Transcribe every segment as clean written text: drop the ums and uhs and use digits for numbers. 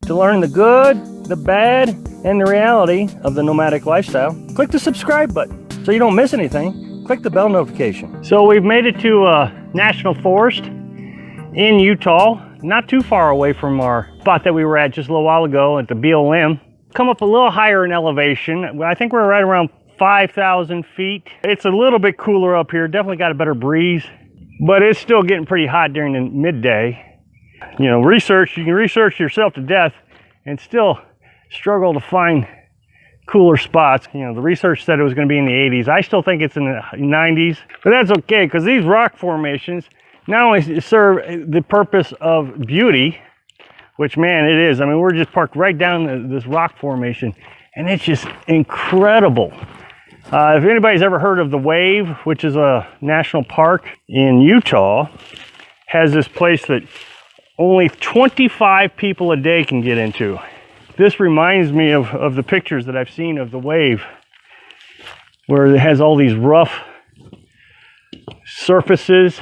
To learn the good, the bad, and the reality of the nomadic lifestyle, click the subscribe button so you don't miss anything. Click the bell notification. So we've made it to a national forest in Utah, not too far away from our spot that we were at just a little while ago at the BLM. Come up a little higher in elevation. I think we're right around 5,000 feet. It's a little bit cooler up here, definitely got a better breeze, but it's still getting pretty hot during the midday. You know, you can research yourself to death and still struggle to find cooler spots. You know, the research said it was going to be in the 80s. I still think it's in the 90s, but that's okay because these rock formations not only serve the purpose of beauty, which, man, it is. I mean, we're just parked right down this rock formation, and it's just incredible. If anybody's ever heard of the Wave, which is a national park in Utah, has this place that only 25 people a day can get into. This reminds me of the pictures that I've seen of the Wave, where it has all these rough surfaces,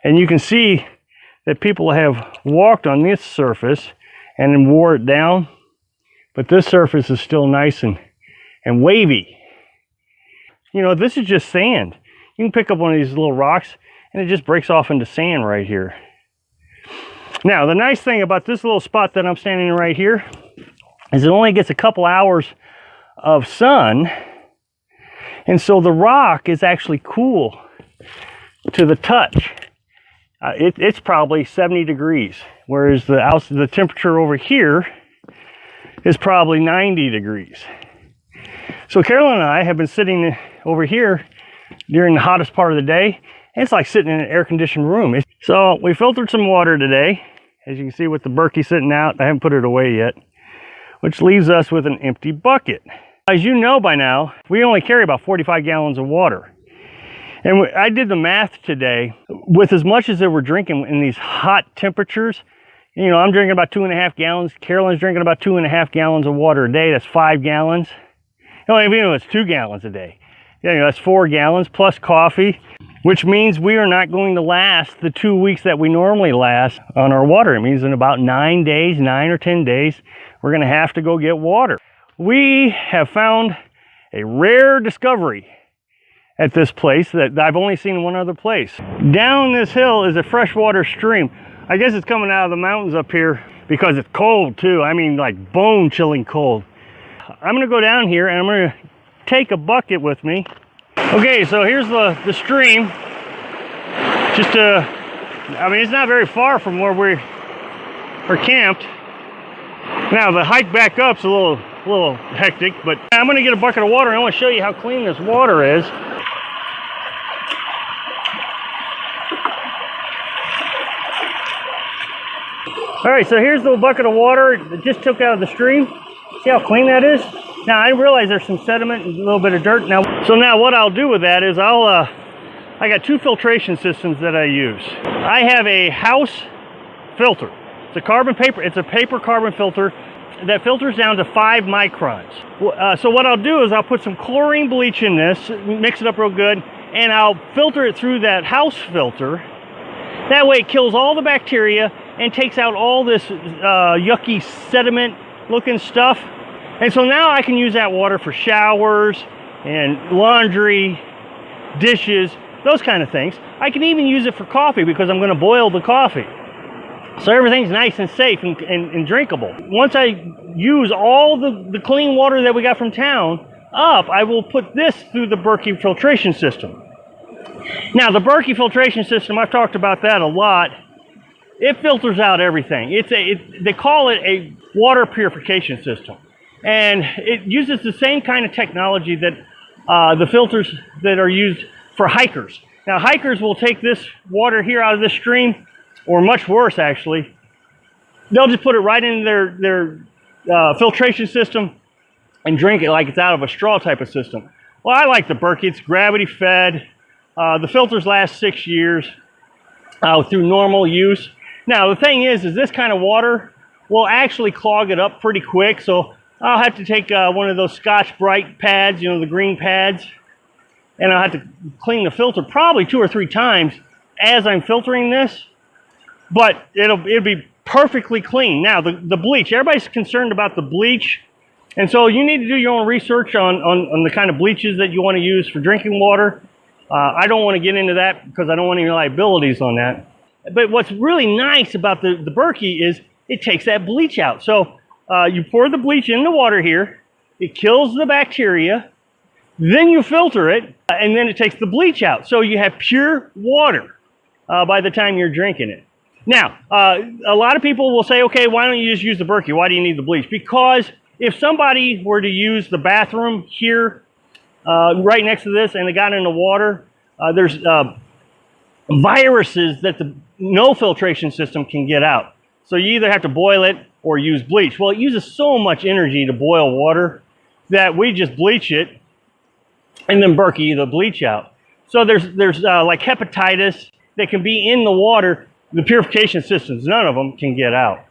and you can see that people have walked on this surface and then wore it down, but this surface is still nice and wavy. You know, this is just sand. You can pick up one of these little rocks and it just breaks off into sand right here. Now, the nice thing about this little spot that I'm standing in right here is it only gets a couple hours of sun, and so the rock is actually cool to the touch. It's probably 70 degrees, whereas the temperature over here is probably 90 degrees. So Carolyn and I have been sitting over here during the hottest part of the day, and it's like sitting in an air-conditioned room. So we filtered some water today, as you can see with the Berkey sitting out. I haven't put it away yet, which leaves us with an empty bucket. As you know by now, we only carry about 45 gallons of water. And I did the math today. With as much as that we're drinking in these hot temperatures, you know, I'm drinking about 2.5 gallons. Carolyn's drinking about 2.5 gallons of water a day. That's 5 gallons. You know, even though it's 2 gallons a day. Yeah, you know, that's 4 gallons plus coffee, which means we are not going to last the 2 weeks that we normally last on our water. It means in about 9 days, 9 or 10 days, we're going to have to go get water. We have found a rare discovery at this place that I've only seen in one other place. Down this hill is a freshwater stream. I guess it's coming out of the mountains up here because it's cold too. I mean, like bone-chilling cold. I'm going to go down here and I'm going to take a bucket with me. Okay, so here's the stream. Just I mean, it's not very far from where we're camped. Now the hike back up's a little hectic, but I'm going to get a bucket of water and I want to show you how clean this water is. All right, so here's the bucket of water that just took out of the stream. See how clean that is? Now I realize there's some sediment and a little bit of dirt. Now what I'll do with that is I got 2 filtration systems that I use. I have a house filter. It's a paper carbon filter that filters down to 5 microns. So what I'll do is I'll put some chlorine bleach in this, mix it up real good, and I'll filter it through that house filter. That way it kills all the bacteria and takes out all this yucky sediment looking stuff. And so now I can use that water for showers and laundry, dishes, those kind of things. I can even use it for coffee because I'm going to boil the coffee. So everything's nice and safe and drinkable. Once I use all the clean water that we got from town up, I will put this through the Berkey filtration system. Now the Berkey filtration system, I've talked about that a lot. It filters out everything. They call it a water purification system. And it uses the same kind of technology that the filters that are used for hikers. Now hikers will take this water here out of this stream, or much worse actually, they'll just put it right in their filtration system and drink it like it's out of a straw type of system. Well, I like the Berkey. It's gravity fed. The filters last 6 years through normal use. Now the thing is this kind of water will actually clog it up pretty quick, so I'll have to take one of those Scotch Brite pads, you know, the green pads, and I'll have to clean the filter probably 2 or 3 times as I'm filtering this, but it'll be perfectly clean. Now, the bleach, everybody's concerned about the bleach. And so you need to do your own research on the kind of bleaches that you want to use for drinking water. I don't want to get into that because I don't want any liabilities on that. But what's really nice about the Berkey is it takes that bleach out. So you pour the bleach in the water here, it kills the bacteria, then you filter it, and then it takes the bleach out. So you have pure water by the time you're drinking it. Now, a lot of people will say, okay, why don't you just use the Berkey? Why do you need the bleach? Because if somebody were to use the bathroom here, right next to this, and they got in the water, there's viruses that the no filtration system can get out. So you either have to boil it or use bleach. Well, it uses so much energy to boil water that we just bleach it and then Berkey the bleach out. So there's like hepatitis that can be in the water. The purification systems, none of them can get out.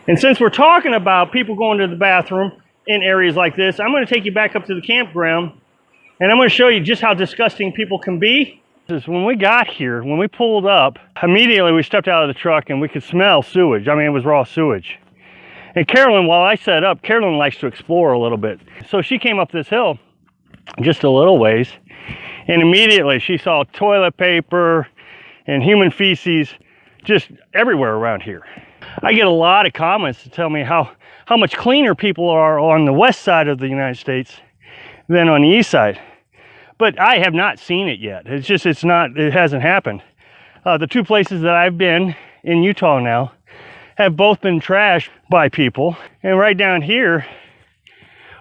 And since we're talking about people going to the bathroom in areas like this, I'm going to take you back up to the campground and I'm going to show you just how disgusting people can be. When we got here, when we pulled up, immediately we stepped out of the truck and we could smell sewage. I mean, it was raw sewage. And Carolyn, while I set up, Carolyn likes to explore a little bit. So she came up this hill just a little ways and immediately she saw toilet paper and human feces just everywhere around here. I get a lot of comments to tell me how much cleaner people are on the west side of the United States than on the east side. But I have not seen it yet. It hasn't happened. The two places that I've been in Utah now have both been trashed by people. And right down here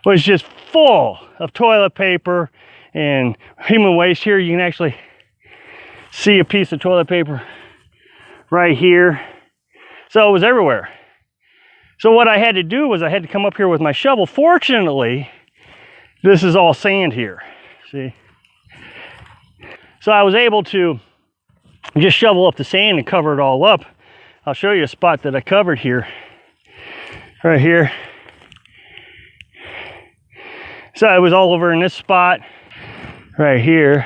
was just full of toilet paper and human waste. Here you can actually see a piece of toilet paper right here. So it was everywhere. So what I had to do was I had to come up here with my shovel. Fortunately, this is all sand here, see? So I was able to just shovel up the sand and cover it all up. I'll show you a spot that I covered here, right here. So it was all over in this spot, right here.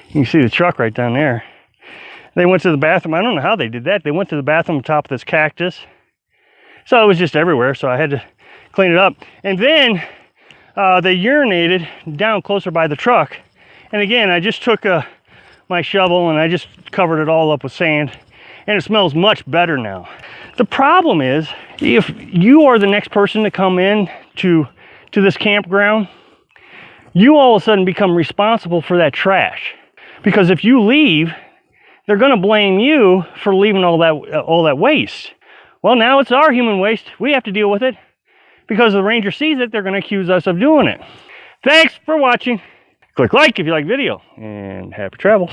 You can see the truck right down there. They went to the bathroom. I don't know how they did that. They went to the bathroom on top of this cactus. So it was just everywhere. So I had to clean it up. And then they urinated down closer by the truck. And again, I just took my shovel and I just covered it all up with sand. And it smells much better now. The problem is, if you are the next person to come in to this campground, you all of a sudden become responsible for that trash. Because if you leave, they're going to blame you for leaving all that waste. Well, now it's our human waste. We have to deal with it. Because the ranger sees it, they're going to accuse us of doing it. Thanks for watching. Click like if you like the video, and happy travels.